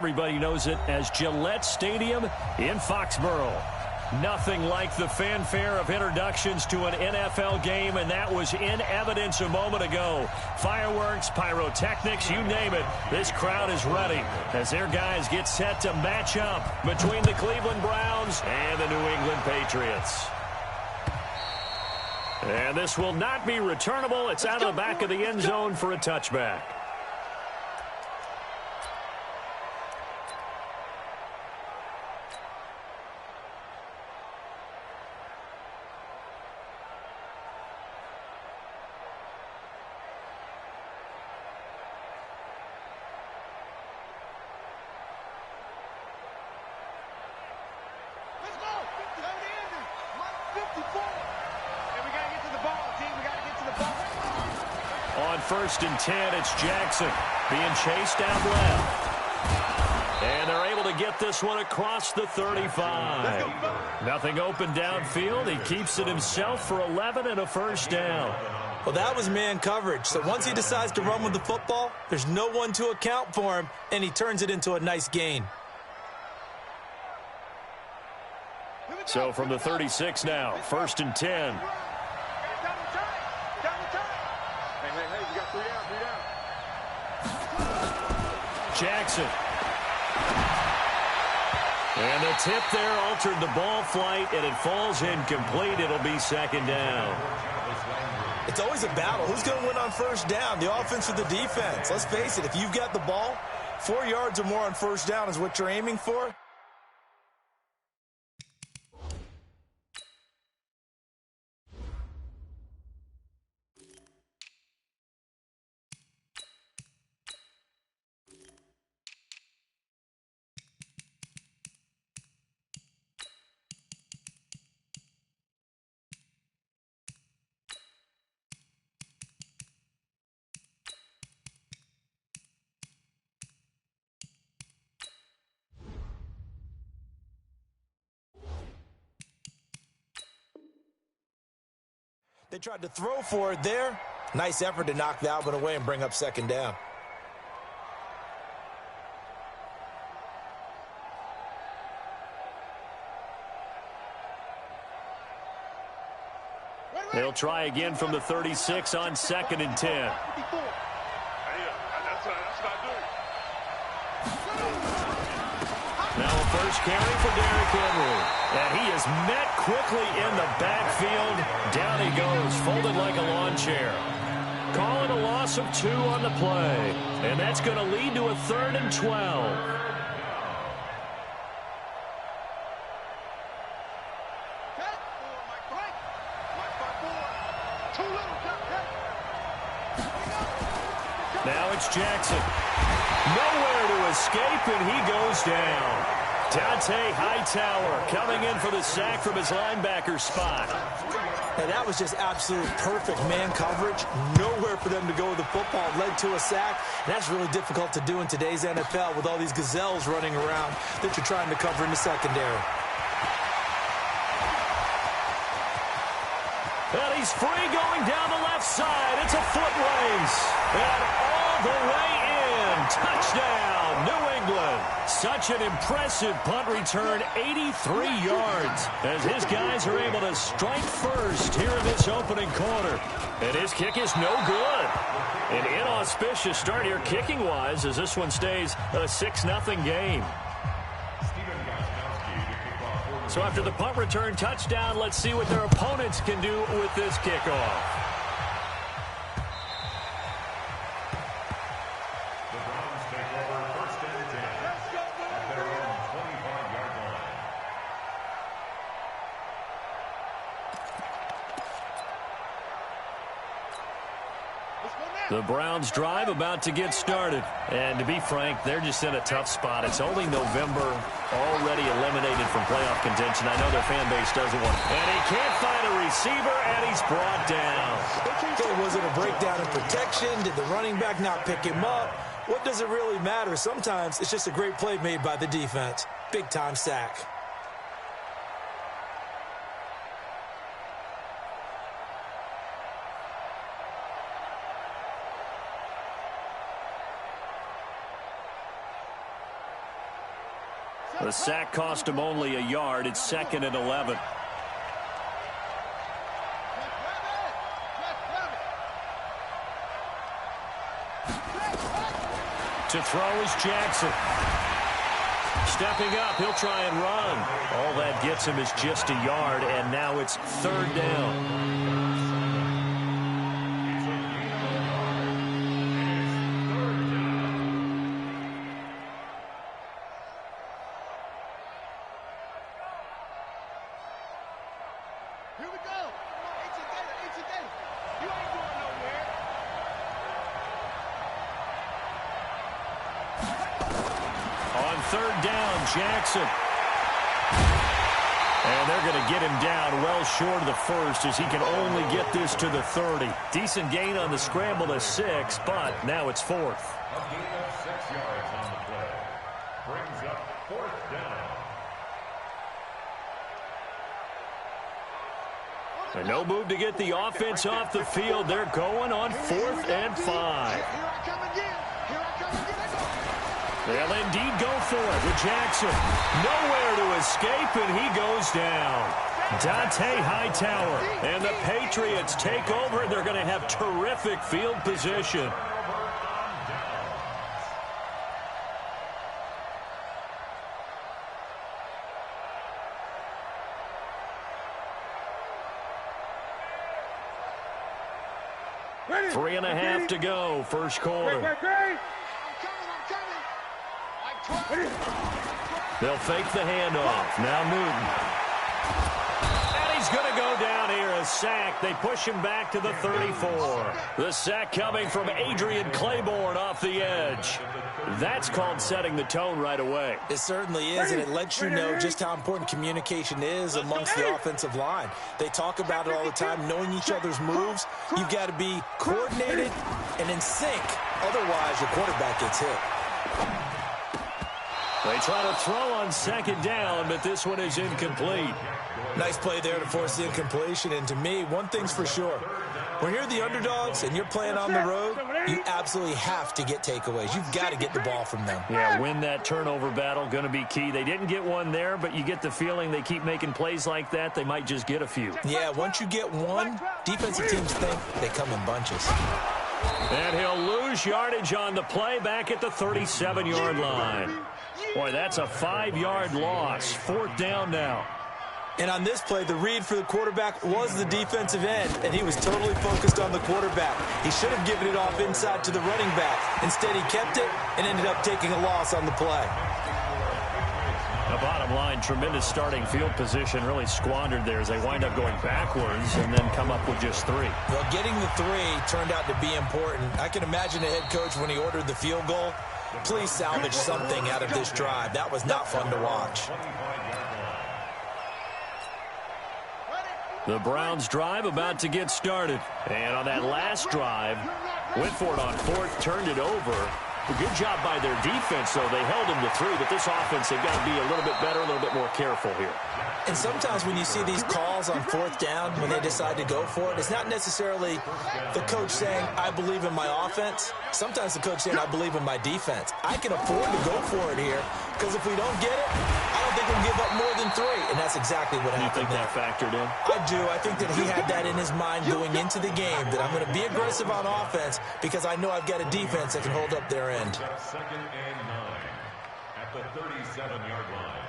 Everybody knows it as Gillette Stadium in Foxborough. Nothing like the fanfare of introductions to an NFL game, and that was in evidence a moment ago. Fireworks, pyrotechnics, you name it. This crowd is ready as their guys get set to match up between the Cleveland Browns and the New England Patriots. And this will not be returnable. It's out of the back of the end zone for a touchback. On 1st and 10, it's Jackson being chased down left. And they're able to get this one across the 35. Nothing open downfield. He keeps it himself for 11 and a first down. Well, that was man coverage. So once he decides to run with the football, there's no one to account for him, and he turns it into a nice gain. So from the 36 now, 1st and 10. Jackson. And the tip there altered the ball flight, and it falls incomplete. It'll be 2nd down. It's always a battle. Who's going to win on 1st down, the offense or the defense? Let's face it, if you've got the ball, 4 yards or more on 1st down is what you're aiming for. They tried to throw for it there. Nice effort to knock that one away and bring up 2nd down. They'll try again from the 36 on 2nd and 10. Now a first carry for Derrick Henry. And he is met quickly in the backfield. Down he goes, folded like a lawn chair. Call it a loss of 2 on the play. And that's going to lead to a 3rd and 12. Now it's Jackson. Nowhere to escape, and he goes down. Dante Hightower coming in for the sack from his linebacker spot. And that was just absolute perfect man coverage. Nowhere for them to go with the football. Led to a sack. And that's really difficult to do in today's NFL with all these gazelles running around that you're trying to cover in the secondary. And he's free going down the left side. It's a foot race. And all the way in. Touchdown, New England. Such an impressive punt return, 83 yards, as his guys are able to strike first here in this opening quarter. And his kick is no good. An inauspicious start here kicking-wise as this one stays a 6-0 game. So after the punt return touchdown, let's see what their opponents can do with this kickoff. The Browns drive about to get started. And to be frank, they're just in a tough spot. It's only November, already eliminated from playoff contention. I know their fan base doesn't want it. And he can't find a receiver, and he's brought down. Was it a breakdown in protection? Did the running back not pick him up? What does it really matter? Sometimes it's just a great play made by the defense. Big-time sack. The sack cost him only a yard. It's 2nd and 11. To throw is Jackson. Stepping up, he'll try and run. All that gets him is just a yard, and now it's 3rd down. On 3rd down, Jackson. And they're going to get him down well short of the first as he can only get this to the 30. Decent gain on the scramble to 6, but now it's 4th. A gain of 6 yards on the play. Brings up 4th down. And no move to get the offense off the field. They're going on 4th and 5. They'll indeed go for it with Jackson. Nowhere to escape, and he goes down. Dante Hightower. And the Patriots take over. They're going to have terrific field position. Ready. 3.5 to go, first quarter. They'll fake the handoff. Now Newton. And he's going to go down here, a sack. They push him back to the 34. The sack coming from Adrian Claiborne off the edge. That's called setting the tone right away. It certainly is, and it lets you know just how important communication is amongst the offensive line. They talk about it all the time, knowing each other's moves. You've got to be coordinated and in sync. Otherwise, your quarterback gets hit. They try to throw on 2nd down, but this one is incomplete. Nice play there to force the incompletion. And to me, one thing's for sure. When you're the underdogs and you're playing on the road, you absolutely have to get takeaways. You've got to get the ball from them. Yeah, win that turnover battle, going to be key. They didn't get one there, but you get the feeling they keep making plays like that, they might just get a few. Yeah, once you get one, defensive teams think they come in bunches. And he'll lose yardage on the play back at the 37-yard line. Boy, that's a 5-yard loss. 4th down now. And on this play, the read for the quarterback was the defensive end, and he was totally focused on the quarterback. He should have given it off inside to the running back. Instead, he kept it and ended up taking a loss on the play. The bottom line, tremendous starting field position, really squandered there as they wind up going backwards and then come up with just 3. Well, getting the 3 turned out to be important. I can imagine the head coach when he ordered the field goal. Please salvage something out of this drive. That was not fun to watch. The Browns drive about to get started. And on that last drive, went for it on 4th, turned it over. A good job by their defense, though. They held him to 3, but this offense, they've got to be a little bit better, a little bit more careful here. And sometimes when you see these calls on 4th down, when they decide to go for it, it's not necessarily the coach saying, I believe in my offense. Sometimes the coach saying, I believe in my defense. I can afford to go for it here, because if we don't get it, I don't think we'll give up more than 3. And that's exactly what happened. You think that factored in? I do. I think that he had that in his mind going into the game, that I'm going to be aggressive on offense because I know I've got a defense that can hold up their end. 2nd and 9 at the 37-yard line.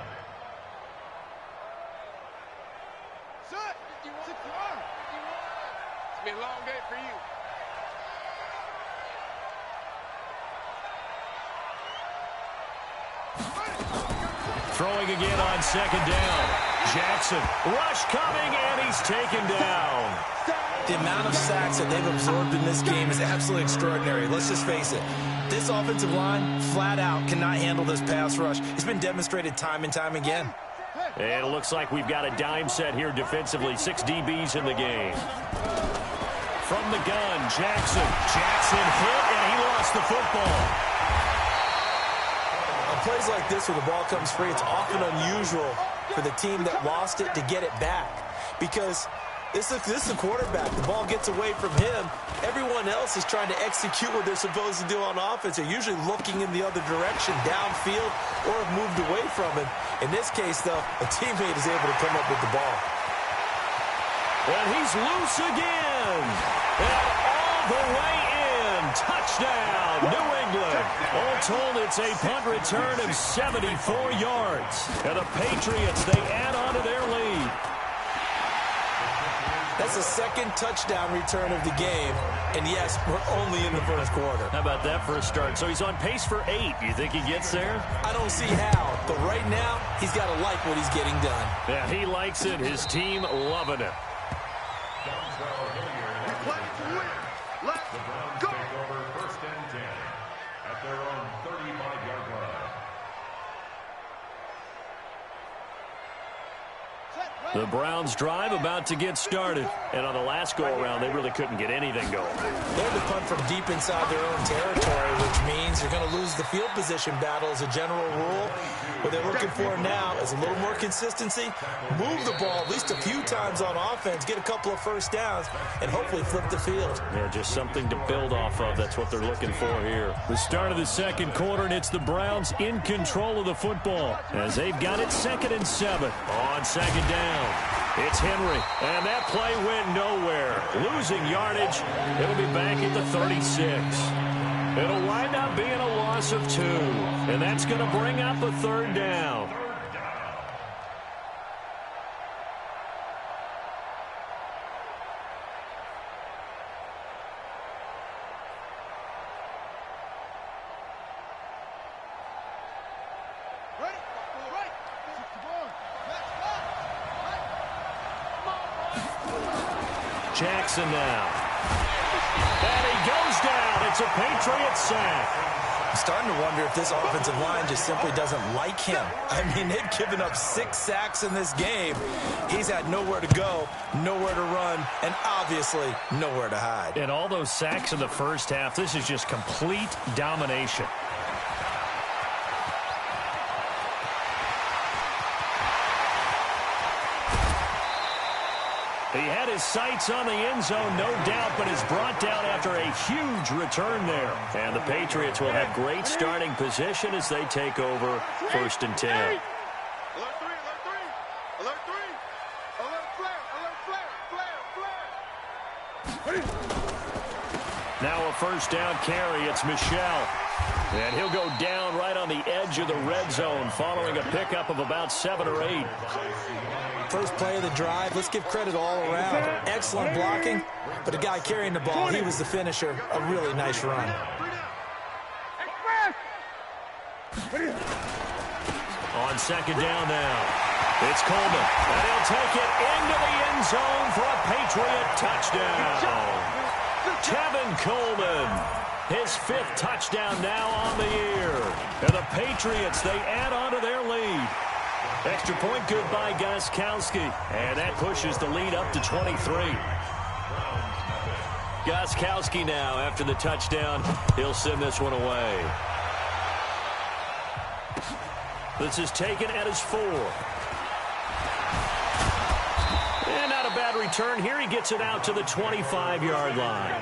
It's been a long day for you. Throwing again on 2nd down. Jackson, rush coming, and he's taken down. The amount of sacks that they've absorbed in this game is absolutely extraordinary. Let's just face it. This offensive line, flat out, cannot handle this pass rush. It's been demonstrated time and time again. And it looks like we've got a dime set here defensively. 6 DBs in the game. From the gun, Jackson. Jackson hit, and he lost the football. On plays like this where the ball comes free, it's often unusual for the team that lost it to get it back. Because This is a quarterback. The ball gets away from him. Everyone else is trying to execute what they're supposed to do on offense. They're usually looking in the other direction, downfield, or have moved away from him. In this case, though, a teammate is able to come up with the ball. And he's loose again. And all the way in. Touchdown, New England. All told, it's a punt return of 74 yards. And the Patriots, they add on to their lead. That's the second touchdown return of the game. And, yes, we're only in the first quarter. How about that for a start? So he's on pace for 8. You think he gets there? I don't see how. But right now, he's got to like what he's getting done. Yeah, he likes it. His team loving it. Let's go. Take over 1st and 10 at their own 35-yard line. The Browns drive about to get started. And on the last go-around, they really couldn't get anything going. They had to punt from deep inside their own territory, which means you're going to lose the field position battle as a general rule. What they're looking for now is a little more consistency, move the ball at least a few times on offense, get a couple of first downs, and hopefully flip the field. Yeah, just something to build off of. That's what they're looking for here. The start of the second quarter, and it's the Browns in control of the football as they've got it 2nd and 7 on 2nd down. It's Henry, and that play went nowhere. Losing yardage. It'll be back at the 36. It'll wind up being a loss of 2, and that's going to bring up a 3rd down. Jackson now. And he goes down. It's a Patriot sack. I'm starting to wonder if this offensive line just simply doesn't like him. I mean, they've given up 6 sacks in this game. He's had nowhere to go, nowhere to run, and obviously nowhere to hide. And all those sacks in the first half, this is just complete domination. He had his sights on the end zone, no doubt, but is brought down after a huge return there. And the Patriots will have great starting position as they take over 1st and 10. Alert 3, alert 3, alert 3. Now a 1st down carry. It's Michel. And he'll go down right on the edge of the red zone following a pickup of about 7 or 8. First play of the drive, let's give credit all around. Excellent blocking, but the guy carrying the ball, he was the finisher. A really nice run. On 2nd down now, it's Coleman. And he'll take it into the end zone for a Patriot touchdown. Tevin Coleman, his 5th touchdown now on the year. And the Patriots, they add on to their lead. Extra point good by Gostkowski. And that pushes the lead up to 23. Gostkowski now, after the touchdown, he'll send this one away. This is taken at his 4. And not a bad return here. He gets it out to the 25-yard line.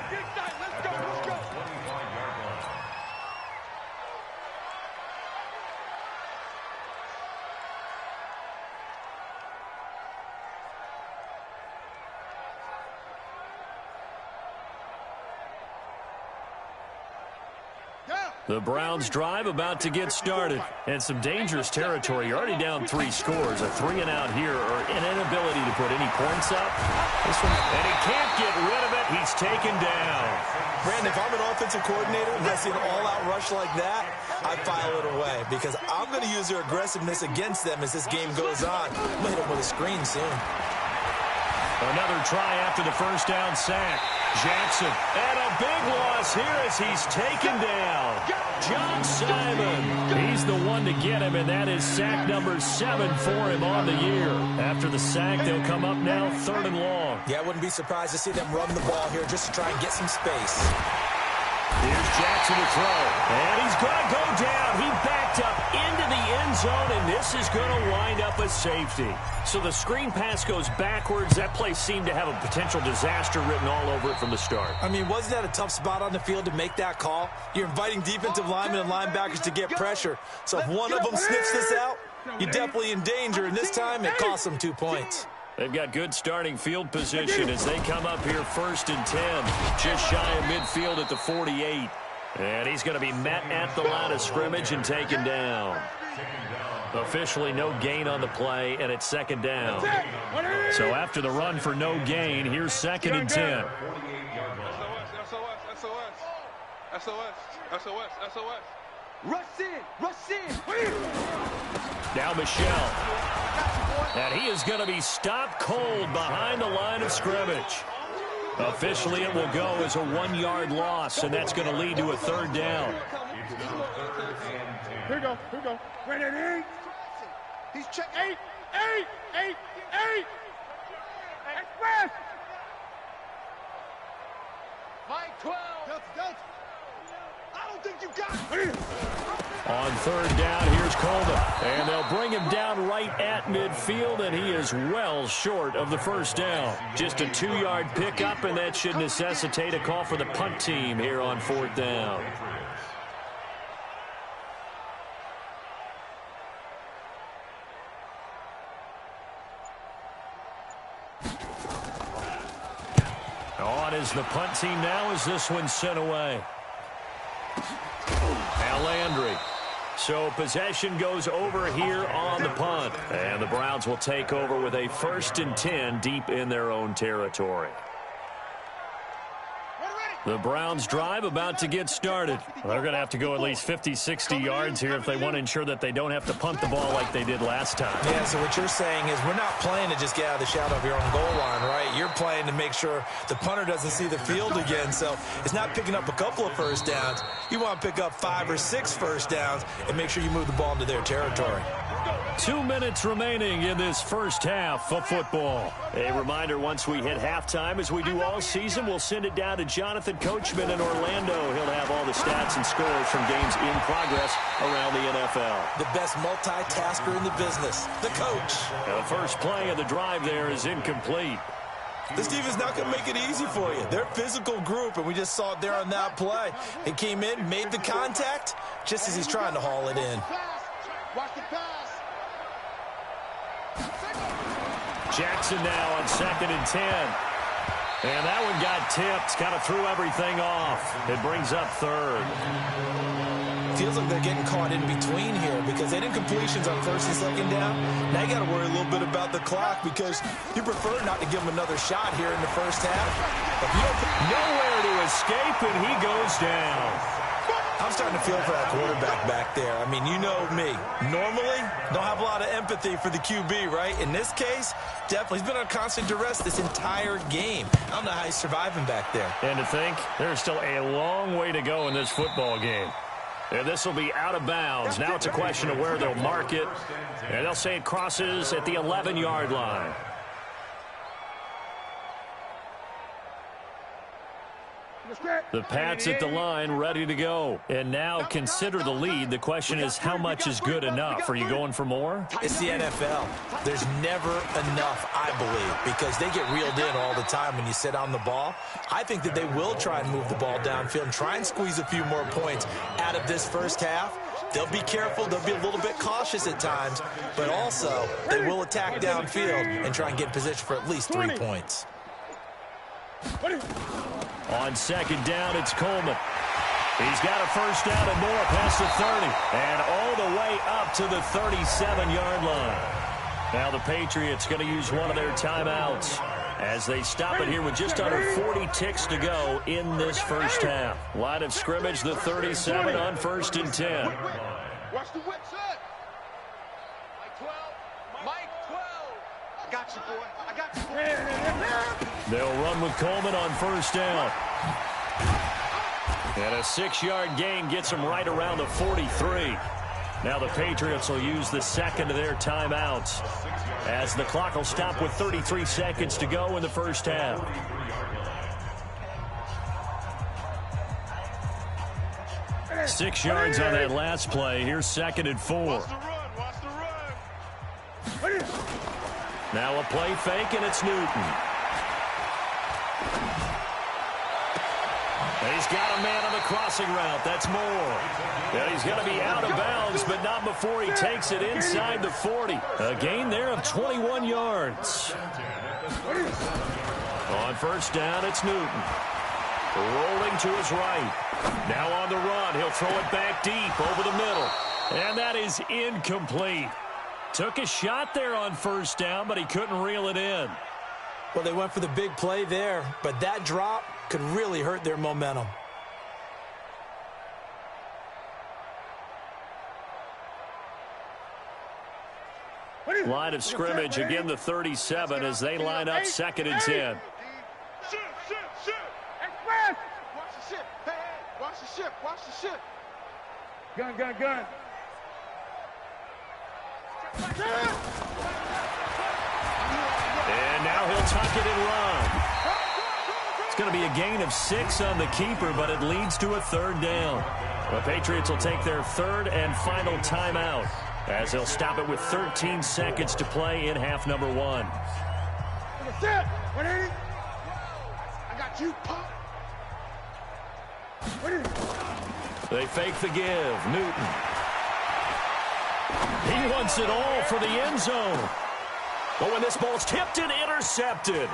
The Browns drive about to get started. And some dangerous territory. You're already down 3 scores. A 3-and-out here, or an inability to put any points up. And he can't get rid of it. He's taken down. Brandon, if I'm an offensive coordinator and I see an all-out rush like that, I file it away because I'm going to use their aggressiveness against them as this game goes on. I'm going to hit them with a screen soon. Another try after the 1st down sack. Jackson, and a big loss here as he's taken down. John Simon, he's the one to get him, and that is sack number 7 for him on the year. After the sack, they'll come up now 3rd and long. Yeah, I wouldn't be surprised to see them run the ball here just to try and get some space. Here's Jackson to throw, and he's going to go down. He backed up into the end zone, and this is going to wind up a safety. So the screen pass goes backwards. That play seemed to have a potential disaster written all over it from the start. I mean, wasn't that a tough spot on the field to make that call? You're inviting defensive linemen and linebackers to get pressure. So if one of them sniffs this out, you're definitely in danger, and this time it costs them 2 points. They've got good starting field position as they come up here 1st and 10. Just shy of midfield at the 48. And he's going to be met at the line of scrimmage and taken down. Officially no gain on the play, and it's 2nd down. So after the run for no gain, here's 2nd and 10. SOS. Rush in. Now Michel. And he is going to be stopped cold behind the line of scrimmage. Officially, it will go as a 1-yard loss, and that's going to lead to a 3rd down. Here we go. Right at 8. He's check 8. Express. Mike 12. Delta. I don't think you got it. On 3rd down, here's Coleman. And they'll bring him down right at midfield, and he is well short of the 1st down. Just a 2-yard pickup, and that should necessitate a call for the punt team here on 4th down. On is the punt team now as this one's sent away. Now Landry. So possession goes over here on the punt. And the Browns will take over with a 1st and 10 deep in their own territory. The Browns drive about to get started. Well, they're going to have to go at least 50, 60 yards here if they want to ensure that they don't have to punt the ball like they did last time. Yeah, so what you're saying is we're not playing to just get out of the shadow of your own goal line, right? You're playing to make sure the punter doesn't see the field again. So it's not picking up a couple of 1st downs. You want to pick up 5 or 6 1st downs and make sure you move the ball into their territory. 2 minutes remaining in this 1st half of football. A reminder, once we hit halftime, as we do all season, we'll send it down to Jonathan Coachman in Orlando. He'll have all the stats and scores from games in progress around the NFL. The best multitasker in the business, the coach. The first play of the drive there is incomplete. This team is not going to make it easy for you. They're a physical group, and we just saw it there on that play. He came in, made the contact, just as he's trying to haul it in. Watch the pass. Jackson now on 2nd and 10. And that one got tipped, kind of threw everything off. It brings up 3rd. Feels like they're getting caught in between here because they did completions on 1st and 2nd down. Now you got to worry a little bit about the clock because you prefer not to give them another shot here in the 1st half. Nowhere to escape, and he goes down. I'm starting to feel for that quarterback back there. I mean, you know me. Normally, don't have a lot of empathy for the QB, right? In this case, definitely. He's been on constant duress this entire game. I don't know how he's surviving back there. And to think, there's still a long way to go in this football game. And this will be out of bounds. Now it's a question of where they'll mark it. And they'll say it crosses at the 11-yard line. The Pats at the line, ready to go. And now consider the lead. The question is, how much is good enough? Are you going for more? It's the NFL. There's never enough, I believe, because they get reeled in all the time when you sit on the ball. I think that they will try and move the ball downfield and try and squeeze a few more points out of this 1st half. They'll be careful. They'll be a little bit cautious at times, but also they will attack downfield and try and get in position for at least 3 points. On 2nd down, it's Coleman. He's got a 1st down and more past the 30. And all the way up to the 37-yard line. Now the Patriots going to use one of their timeouts as they stop it here with just under 40 ticks to go in this 1st half. Line of scrimmage, the 37 on 1st and 10. Watch the whip, son. Mike 12. I got you, boy. I got you, boy. They'll run with Coleman on 1st down. And a 6-yard gain gets them right around the 43. Now the Patriots will use the 2nd of their timeouts as the clock will stop with 33 seconds to go in the 1st half. Six yards on that last play. Here's 2nd and 4. Now a play fake, and it's Newton. He's got a man on the crossing route. That's Moore. Yeah, he's going to be out of bounds, but not before he takes it inside the 40. A gain there of 21 yards. On first down, it's Newton. Rolling to his right. Now on the run. He'll throw it back deep over the middle. And that is incomplete. Took a shot there on first down, but he couldn't reel it in. Well, they went for the big play there, but that drop could really hurt their momentum. Line of scrimmage, again the 37 as they line up 2nd and 10. Express! Watch the ship. Hey, watch the ship. Watch the ship. Gun. And now he'll tuck it and run. It's going to be a gain of 6 on the keeper, but it leads to a 3rd down. The Patriots will take their 3rd and final timeout as they'll stop it with 13 seconds to play in half number 1. I got you, Pop. They fake the give. Newton. He wants it all for the end zone. But when this ball's tipped and intercepted.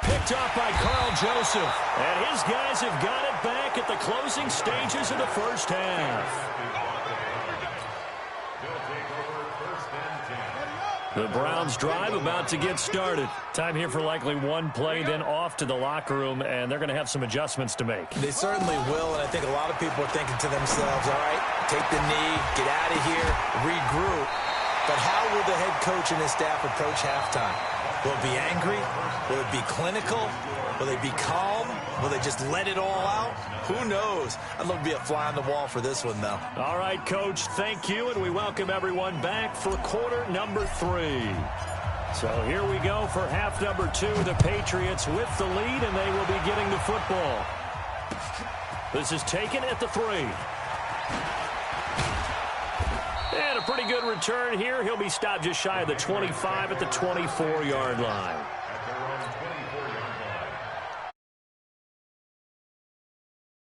Picked up by Carl Joseph. And his guys have got it back at the closing stages of the first half. The Browns drive about to get started. Time here for likely one play, then off to the locker room, and they're going to have some adjustments to make. They certainly will, and I think a lot of people are thinking to themselves, all right, take the knee, get out of here, regroup. But how will the head coach and his staff approach halftime? Will it be angry? Will it be clinical? Will they be calm? Will they just let it all out? Who knows? I'd love to be a fly on the wall for this one, though. All right, Coach, thank you, and we welcome everyone back for quarter number 3. So here we go for half number 2. The Patriots with the lead, and they will be getting the football. This is taken at the 3. And a pretty good return here. He'll be stopped just shy of the 25 at the 24-yard line.